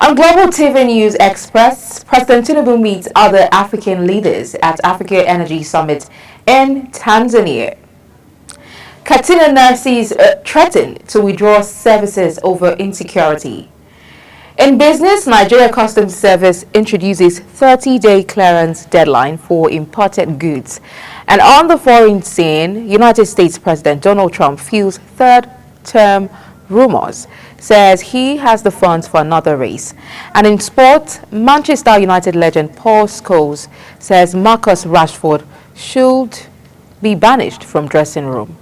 On Global TV News Express, President Tinubu meets other African leaders at Africa Energy Summit in Tanzania. Katsina nurses threaten to withdraw services over insecurity. In business, Nigeria Customs Service introduces 30-day clearance deadline for imported goods. And on the foreign scene, United States President Donald Trump fuels third-term rumors, says he has the funds for another race. And in sport, Manchester United legend Paul Scholes says Marcus Rashford should be banished from dressing room.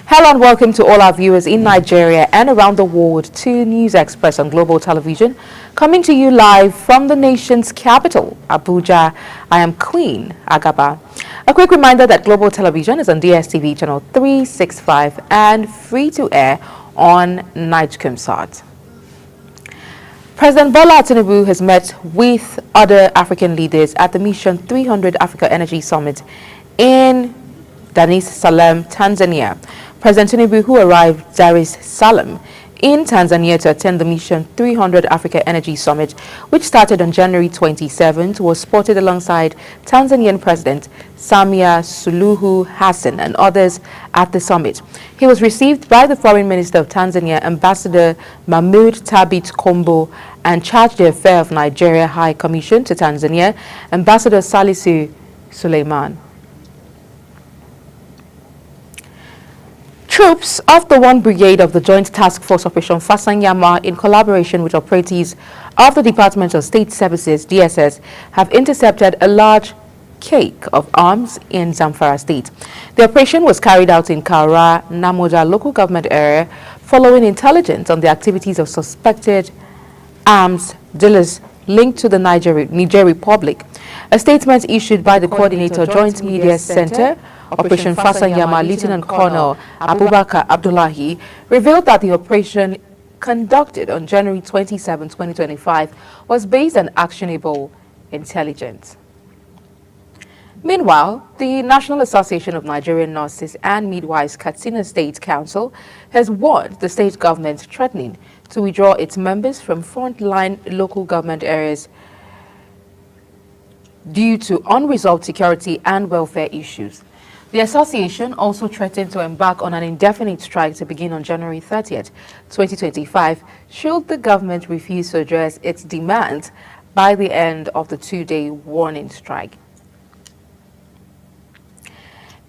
Hello and welcome to all our viewers in Nigeria and around the world to News Express on Global Television, coming to you live from the nation's capital, Abuja. I am Queen Agaba. A quick reminder that Global Television is on DSTV channel 365 and free to air on Nigecomsat. President Bola Tinubu has met with other African leaders at the Mission 300 Africa Energy Summit in Dar es Salaam, Tanzania. President Tinubu, who arrived Dar es Salaam in Tanzania to attend the Mission 300 Africa Energy Summit, which started on January 27th, was spotted alongside Tanzanian President Samia Suluhu Hassan and others at the summit. He was received by the Foreign Minister of Tanzania, Ambassador Mahmoud Thabit Kombo, and charged the affair of Nigeria High Commission to Tanzania, Ambassador Salisu Suleiman. Troops of the 1 Brigade of the Joint Task Force Operation Fasanyama, in collaboration with operatives of the Department of State Services, DSS, have intercepted a large cake of arms in Zamfara State. The operation was carried out in Kaura, Namoja local government area, following intelligence on the activities of suspected arms dealers linked to the Niger Republic. A statement issued by the coordinator, Joint Media Center, Operation Fasanyama, Lieutenant Colonel Abubakar Abdullahi, revealed that the operation conducted on January 27, 2025 was based on actionable intelligence. Meanwhile, the National Association of Nigerian Nurses and Midwives Katsina State Council has warned the state government threatening to withdraw its members from frontline local government areas due to unresolved security and welfare issues. The association also threatened to embark on an indefinite strike to begin on January 30th, 2025, should the government refuse to address its demands by the end of the 2-day warning strike.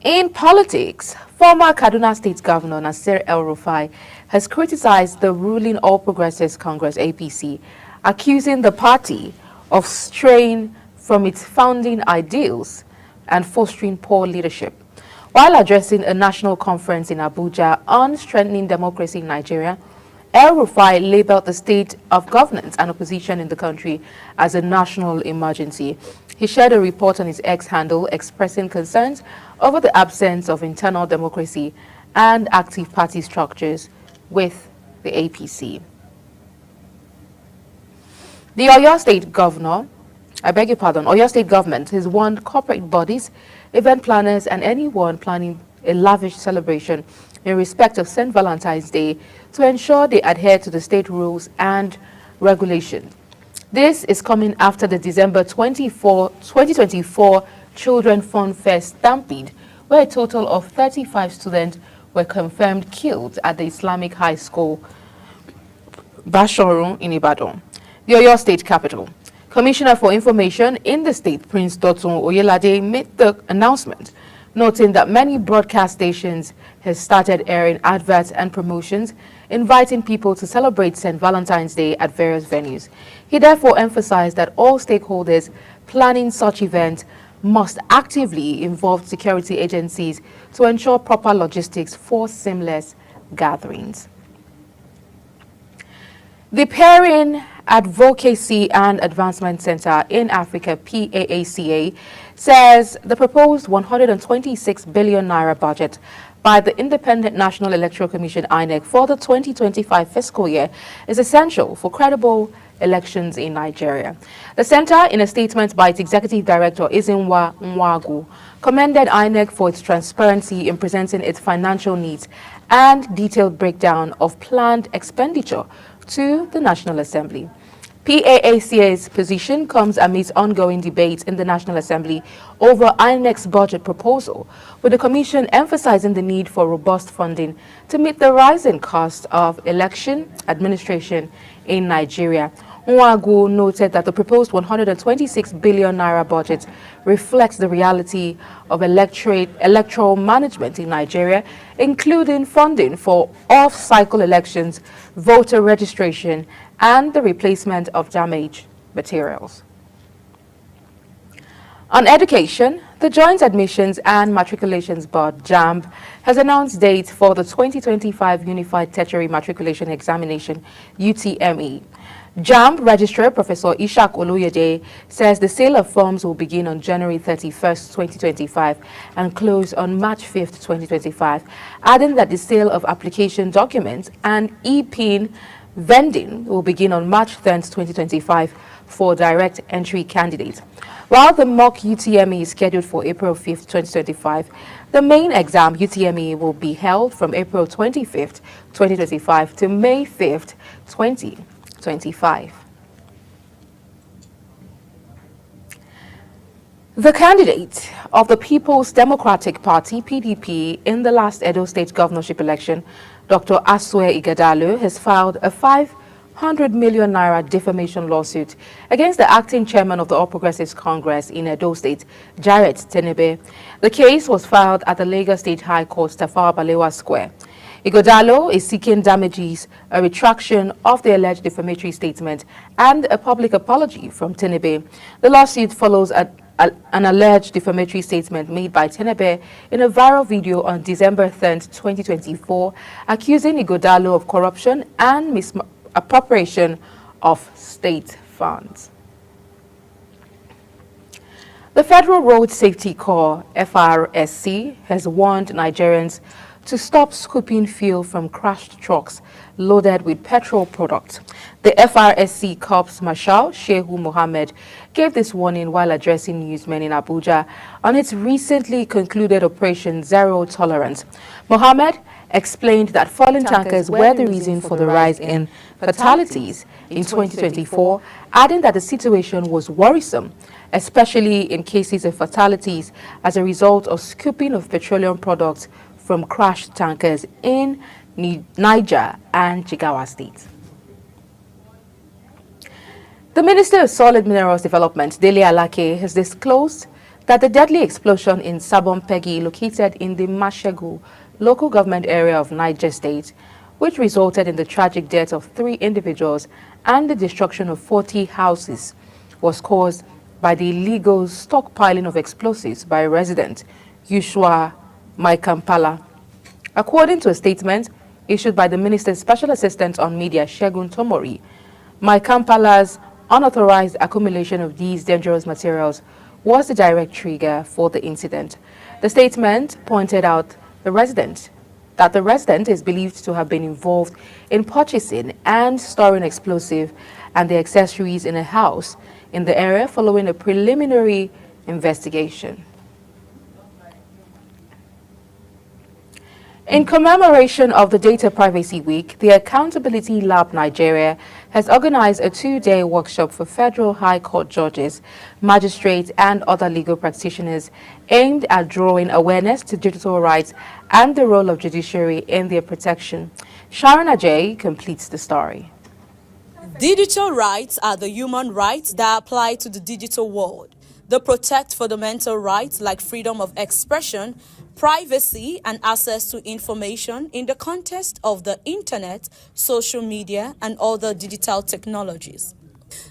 In politics, former Kaduna State Governor Nasir El-Rufai has criticized the ruling All Progressives Congress APC, accusing the party of straying from its founding ideals and fostering poor leadership. While addressing a national conference in Abuja on strengthening democracy in Nigeria, El-Rufai labeled the state of governance and opposition in the country as a national emergency. He shared a report on his X handle expressing concerns over the absence of internal democracy and active party structures with the APC. The Oyo State government has warned corporate bodies, event planners, and anyone planning a lavish celebration in respect of St. Valentine's Day to ensure they adhere to the state rules and regulations. This is coming after the December 2024 Children Fun Fest Stampede, where a total of 35 students were confirmed killed at the Islamic High School, Bashorun in Ibadan, the Oyo State capital. Commissioner for Information in the state, Prince Dotun Oyelade, made the announcement, noting that many broadcast stations have started airing adverts and promotions, inviting people to celebrate St. Valentine's Day at various venues. He therefore emphasized that all stakeholders planning such events must actively involve security agencies to ensure proper logistics for seamless gatherings. The Pairing Advocacy and Advancement Center in Africa, PAACA, says the proposed 126 billion naira budget by the Independent National Electoral Commission (INEC) for the 2025 fiscal year is essential for credible elections in Nigeria. The center, in a statement by its executive director Izinwa Nwagu, commended INEC for its transparency in presenting its financial needs and detailed breakdown of planned expenditure to the National Assembly. PAACA's position comes amidst ongoing debates in the National Assembly over INEC's budget proposal, with the Commission emphasizing the need for robust funding to meet the rising cost of election administration in Nigeria. Nwagu noted that the proposed 126 billion naira budget reflects the reality of electoral management in Nigeria, including funding for off-cycle elections, voter registration, and the replacement of damaged materials. On education, the Joint Admissions and Matriculations Board, JAMB, has announced dates for the 2025 Unified Tertiary Matriculation Examination, UTME. JAMB Registrar Professor Ishak Oluyede says the sale of forms will begin on January 31st, 2025 and close on March 5th, 2025, adding that the sale of application documents and e-PIN vending will begin on March 10th, 2025 for direct entry candidates. While the mock UTME is scheduled for April 5th, 2025, the main exam UTME will be held from April 25th, 2025 to May 5th, 2025. The candidate of the People's Democratic Party, PDP, in the last Edo State governorship election, Dr. Asue Ighodalo, has filed a 500 million naira defamation lawsuit against the acting chairman of the All Progressives Congress in Edo State, Jarrett Tenebe. The case was filed at the Lagos State High Court, Tafawa Balewa Square. Ighodalo is seeking damages, a retraction of the alleged defamatory statement, and a public apology from Tenebe. The lawsuit follows an alleged defamatory statement made by Tenebe in a viral video on December 3rd, 2024, accusing Ighodalo of corruption and misappropriation of state funds. The Federal Road Safety Corps, FRSC, has warned Nigerians to stop scooping fuel from crashed trucks loaded with petrol products. The FRSC Corps Marshal Shehu Mohammed gave this warning while addressing newsmen in Abuja on its recently concluded Operation Zero Tolerance. Mohammed explained that fallen tankers were the reason for the rise in fatalities in 2024, adding that the situation was worrisome, especially in cases of fatalities as a result of scooping of petroleum products from crashed tankers in Niger and Jigawa states. The Minister of Solid Minerals Development, Dele Alake, has disclosed that the deadly explosion in Sabon Pegi, located in the Mashegu local government area of Niger State, which resulted in the tragic death of 3 individuals and the destruction of 40 houses, was caused by the illegal stockpiling of explosives by a resident, Yushua Maikampala. According to a statement issued by the Minister's Special Assistant on Media, Shegun Tomori, Maikampala's unauthorized accumulation of these dangerous materials was the direct trigger for the incident. The statement pointed out that the resident is believed to have been involved in purchasing and storing explosive and the accessories in a house in the area following a preliminary investigation. In commemoration of the Data Privacy Week, the Accountability Lab Nigeria has organized a 2-day workshop for Federal High Court judges, magistrates, and other legal practitioners aimed at drawing awareness to digital rights and the role of judiciary in their protection. Sharon Ajay completes the story. Digital rights are the human rights that apply to the digital world. They protect fundamental rights like freedom of expression, privacy, and access to information in the context of the internet, social media, and other digital technologies.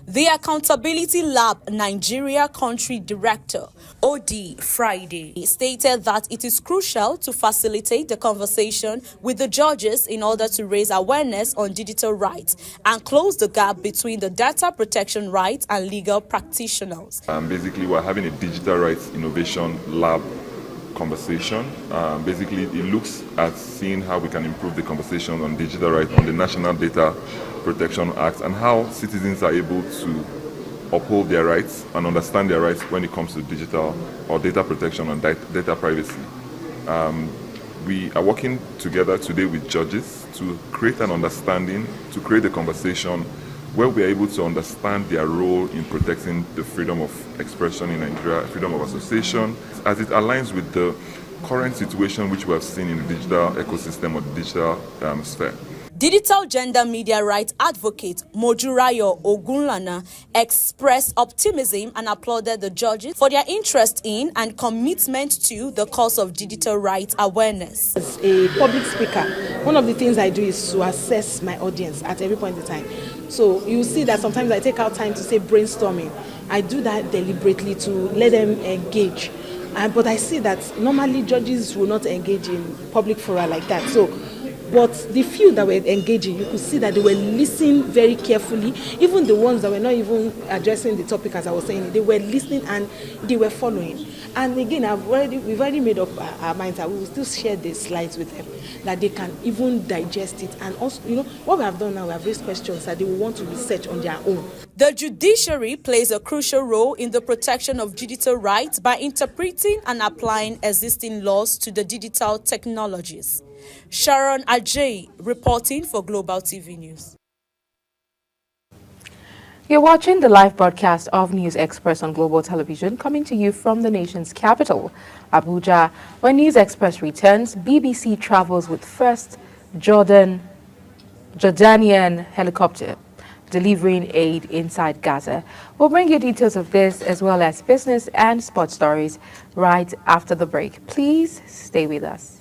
The Accountability Lab Nigeria Country Director, OD Friday, stated that it is crucial to facilitate the conversation with the judges in order to raise awareness on digital rights and close the gap between the data protection rights and legal practitioners. Basically, we're having a digital rights innovation lab conversation. Basically, it looks at seeing how we can improve the conversation on digital rights on the National Data Protection Act and how citizens are able to uphold their rights and understand their rights when it comes to digital or data protection and data privacy. We are working together today with judges to create an understanding, to create a conversation where we are able to understand their role in protecting the freedom of expression in Nigeria, freedom of association, as it aligns with the current situation which we have seen in the digital ecosystem or the digital sphere. Digital gender media rights advocate Mojurayo Ogunlana expressed optimism and applauded the judges for their interest in and commitment to the cause of digital rights awareness. As a public speaker, one of the things I do is to assess my audience at every point in time. So you see that sometimes I take out time to say brainstorming. I do that deliberately to let them engage. But I see that normally judges will not engage in public fora like that. But the few that were engaging, you could see that they were listening very carefully. Even the ones that were not even addressing the topic as I was saying, they were listening and they were following. And again, we've already made up our minds that we will still share the slides with them, that they can even digest it. And also, what we have done now, we have raised questions that they will want to research on their own. The judiciary plays a crucial role in the protection of digital rights by interpreting and applying existing laws to the digital technologies. Sharon Ajay reporting for Global TV News. You're watching the live broadcast of News Express on Global Television, coming to you from the nation's capital, Abuja. When News Express returns, BBC travels with first Jordanian helicopter delivering aid inside Gaza. We'll bring you details of this as well as business and sports stories right after the break. Please stay with us.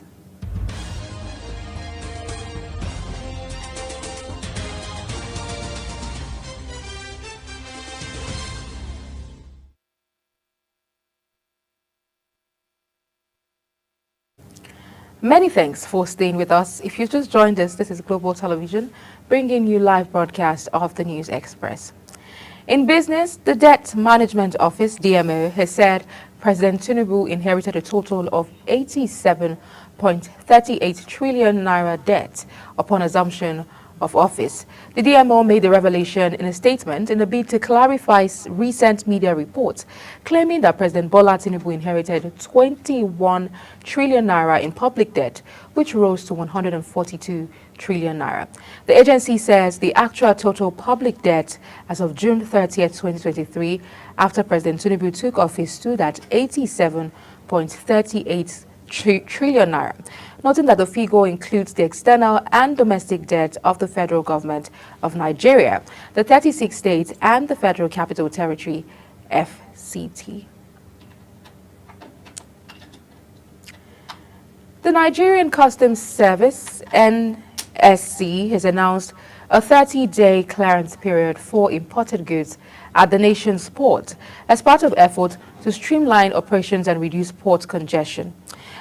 Many thanks for staying with us. If you just joined us, this is Global Television, bringing you live broadcast of the News Express. In business, the Debt Management Office, DMO, has said President Tinubu inherited a total of 87.38 trillion naira debt upon assumption of office. The DMO made the revelation in a statement in a bid to clarify recent media reports claiming that President Bola Tinubu inherited 21 trillion naira in public debt, which rose to 142 trillion naira. The agency says the actual total public debt as of June 30th, 2023, after President Tinubu took office, stood at 87.38 trillion naira, noting that the figure includes the external and domestic debt of the federal government of Nigeria, the 36 states, and the Federal Capital Territory, FCT. The Nigerian Customs Service, NSC, has announced a 30-day clearance period for imported goods at the nation's port as part of efforts to streamline operations and reduce port congestion.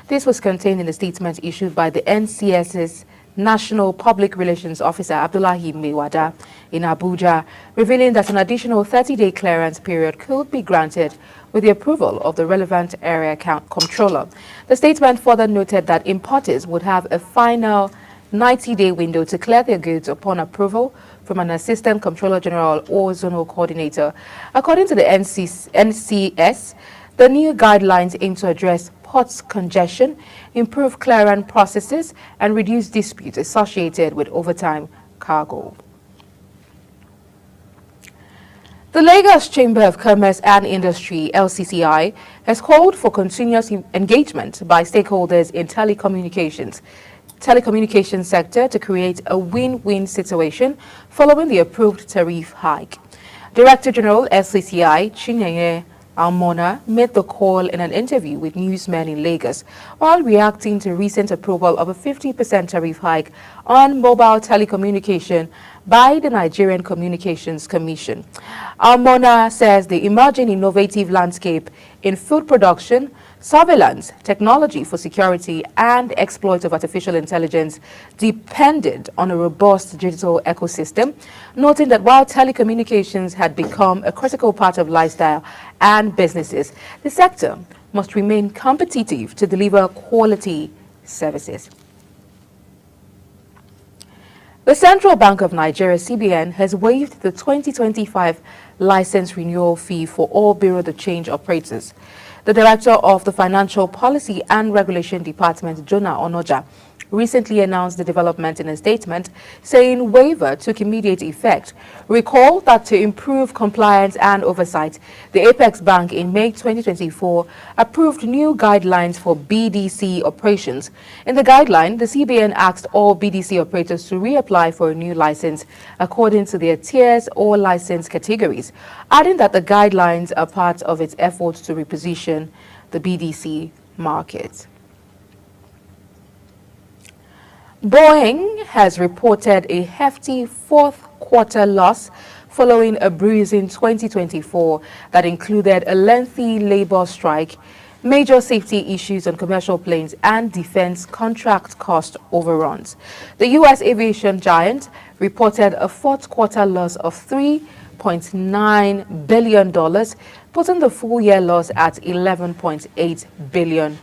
This was contained in a statement issued by the NCS's National Public Relations Officer Abdullahi Mewada in Abuja, revealing that an additional 30-day clearance period could be granted with the approval of the relevant area comptroller. The statement further noted that importers would have a final 90-day window to clear their goods upon approval from an Assistant Comptroller General or Zonal Coordinator. According to the NCS, the new guidelines aim to address ports congestion, improve clearance processes, and reduce disputes associated with overtime cargo. The Lagos Chamber of Commerce and Industry, LCCI, has called for continuous engagement by stakeholders in telecommunications sector to create a win-win situation following the approved tariff hike. Director General LCCI, Chinyere Almona, made the call in an interview with newsmen in Lagos while reacting to recent approval of a 50% tariff hike on mobile telecommunication by the Nigerian Communications Commission. Almona says the emerging innovative landscape in food production, surveillance, technology for security, and exploit of artificial intelligence depended on a robust digital ecosystem, noting that while telecommunications had become a critical part of lifestyle and businesses, the sector must remain competitive to deliver quality services. The Central Bank of Nigeria, CBN, has waived the 2025 license renewal fee for all Bureau de Change operators. The Director of the Financial Policy and Regulation Department, Jonah Onoja, recently announced the development in a statement, saying waiver took immediate effect. Recall that to improve compliance and oversight, the Apex Bank in May 2024 approved new guidelines for BDC operations. In the guideline, the CBN asked all BDC operators to reapply for a new license according to their tiers or license categories, adding that the guidelines are part of its efforts to reposition the BDC market. Boeing has reported a hefty fourth quarter loss following a bruising 2024 that included a lengthy labor strike, major safety issues on commercial planes, and defense contract cost overruns. The U.S. aviation giant reported a fourth quarter loss of $3.9 billion, putting the full year loss at $11.8 billion.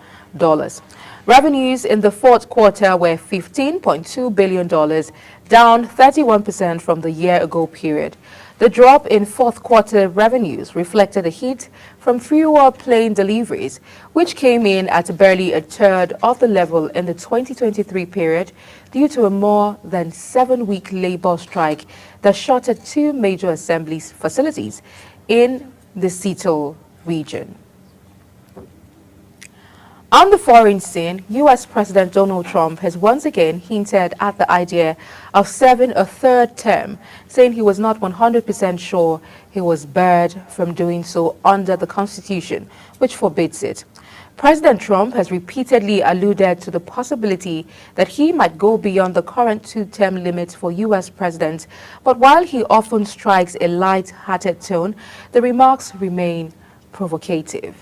Revenues in the fourth quarter were $15.2 billion, down 31% from the year-ago period. The drop in fourth quarter revenues reflected a hit from fewer plane deliveries, which came in at barely a third of the level in the 2023 period due to a more than 7-week labor strike that shuttered 2 major assembly facilities in the Seattle region. On the foreign scene, U.S. President Donald Trump has once again hinted at the idea of serving a third term, saying he was not 100% sure he was barred from doing so under the Constitution, which forbids it. President Trump has repeatedly alluded to the possibility that he might go beyond the current 2-term limit for U.S. presidents, but while he often strikes a light-hearted tone, the remarks remain provocative.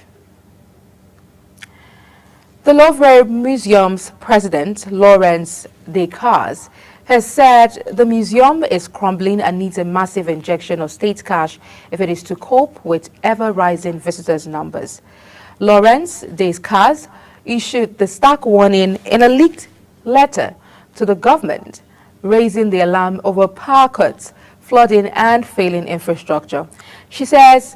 The Louvre Museum's president, Laurence Descartes, has said the museum is crumbling and needs a massive injection of state cash if it is to cope with ever-rising visitors' numbers. Laurence Descartes issued the stark warning in a leaked letter to the government, raising the alarm over power cuts, flooding, and failing infrastructure. She says,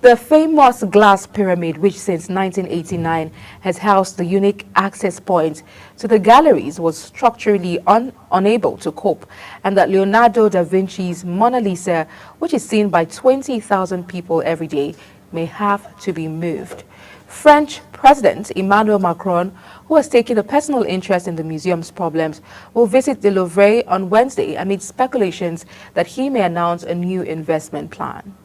the famous glass pyramid, which since 1989 has housed the unique access point to the galleries, was structurally unable to cope, and that Leonardo da Vinci's Mona Lisa, which is seen by 20,000 people every day, may have to be moved. French President Emmanuel Macron, who has taken a personal interest in the museum's problems, will visit the Louvre on Wednesday amid speculations that he may announce a new investment plan.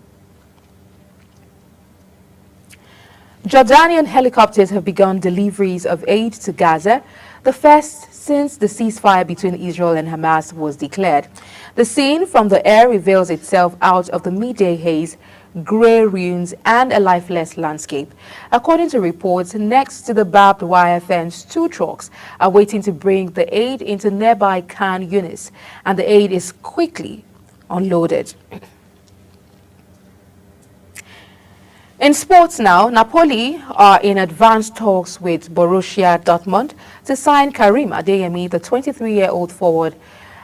Jordanian helicopters have begun deliveries of aid to Gaza, the first since the ceasefire between Israel and Hamas was declared. The scene from the air reveals itself out of the midday haze, grey ruins, and a lifeless landscape. According to reports, next to the barbed wire fence, 2 trucks are waiting to bring the aid into nearby Khan Yunis, and the aid is quickly unloaded. In sports now, Napoli are in advanced talks with Borussia Dortmund to sign Karim Adeyemi. The 23-year-old forward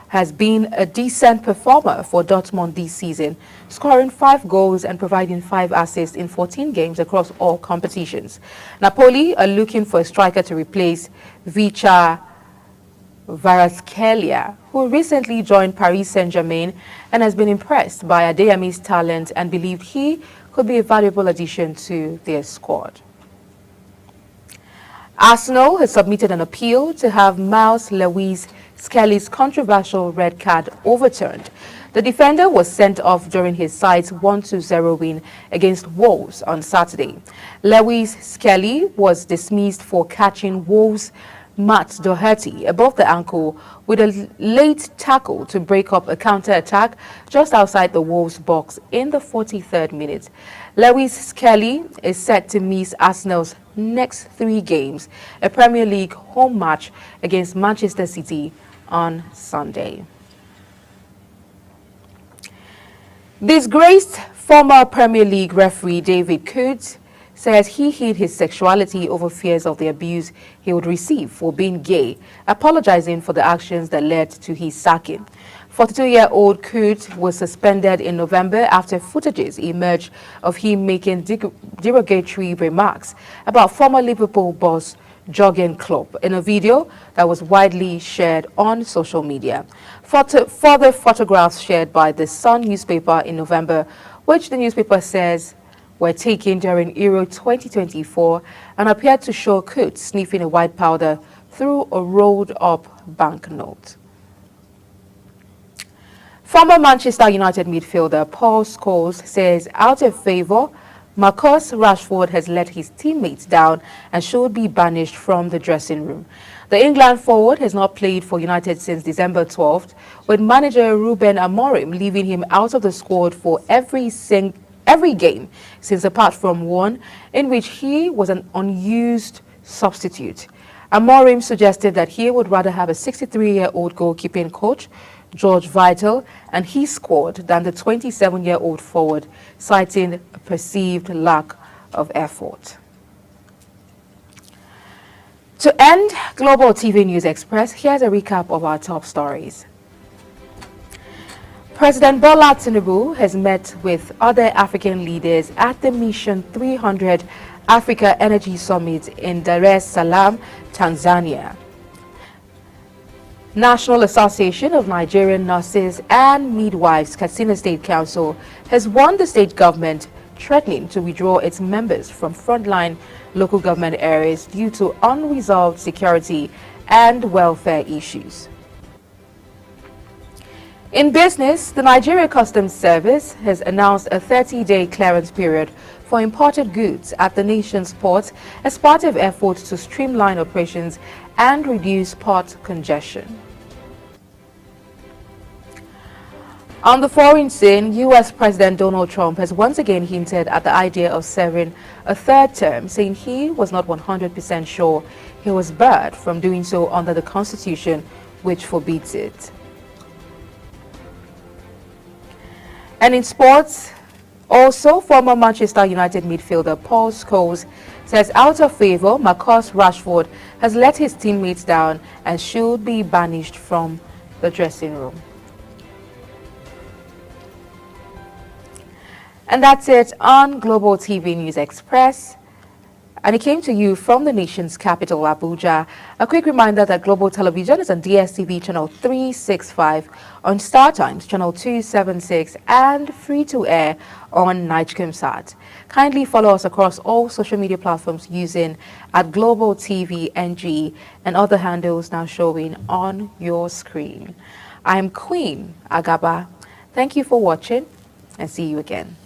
has been a decent performer for Dortmund this season, scoring 5 goals and providing 5 assists in 14 games across all competitions. Napoli are looking for a striker to replace Vicha Kvaratskhelia, who recently joined Paris Saint-Germain and has been impressed by Adeyemi's talent and believed he could be a valuable addition to their squad. Arsenal has submitted an appeal to have Miles Lewis Skelly's controversial red card overturned. The defender was sent off during his side's 1-0 win against Wolves on Saturday. Lewis Skelly was dismissed for catching Wolves' Matt Doherty above the ankle with a late tackle to break up a counter-attack just outside the Wolves' box in the 43rd minute. Lewis Skelly is set to miss Arsenal's next 3 games, a Premier League home match against Manchester City on Sunday. Disgraced former Premier League referee David Coote says he hid his sexuality over fears of the abuse he would receive for being gay, apologizing for the actions that led to his sacking. 42-year-old Coote was suspended in November after footages emerged of him making derogatory remarks about former Liverpool boss jogging club in a video that was widely shared on social media. Further photographs shared by the Sun newspaper in November, which the newspaper says were taken during Euro 2024 and appeared to show Coates sniffing a white powder through a rolled-up banknote. Former Manchester United midfielder Paul Scholes says out of favour, Marcus Rashford has let his teammates down and should be banished from the dressing room. The England forward has not played for United since December 12th, with manager Ruben Amorim leaving him out of the squad for every game since, apart from one in which he was an unused substitute. Amorim suggested that he would rather have a 63-year-old goalkeeping coach, George Vital, and his squad than the 27-year-old forward, citing a perceived lack of effort. To end Global TV News Express, here's a recap of our top stories. President Bola Tinubu has met with other African leaders at the Mission 300 Africa Energy Summit in Dar es Salaam, Tanzania. National Association of Nigerian Nurses and Midwives Katsina State Council has warned the state government, threatening to withdraw its members from frontline local government areas due to unresolved security and welfare issues. In business, the Nigeria Customs Service has announced a 30-day clearance period for imported goods at the nation's ports as part of efforts to streamline operations and reduce port congestion. On the foreign scene, U.S. President Donald Trump has once again hinted at the idea of serving a third term, saying he was not 100% sure he was barred from doing so under the Constitution, which forbids it. And in sports, also former Manchester United midfielder Paul Scholes says out of favour, Marcus Rashford has let his teammates down and should be banished from the dressing room. And that's it on Global TV News Express. And it came to you from the nation's capital, Abuja. A quick reminder that Global Television is on DSTV channel 365, on StarTimes channel 276, and free to air on Nigecomsat. Kindly follow us across all social media platforms using @Global TV NG and other handles now showing on your screen. I'm Queen Agaba. Thank you for watching and see you again.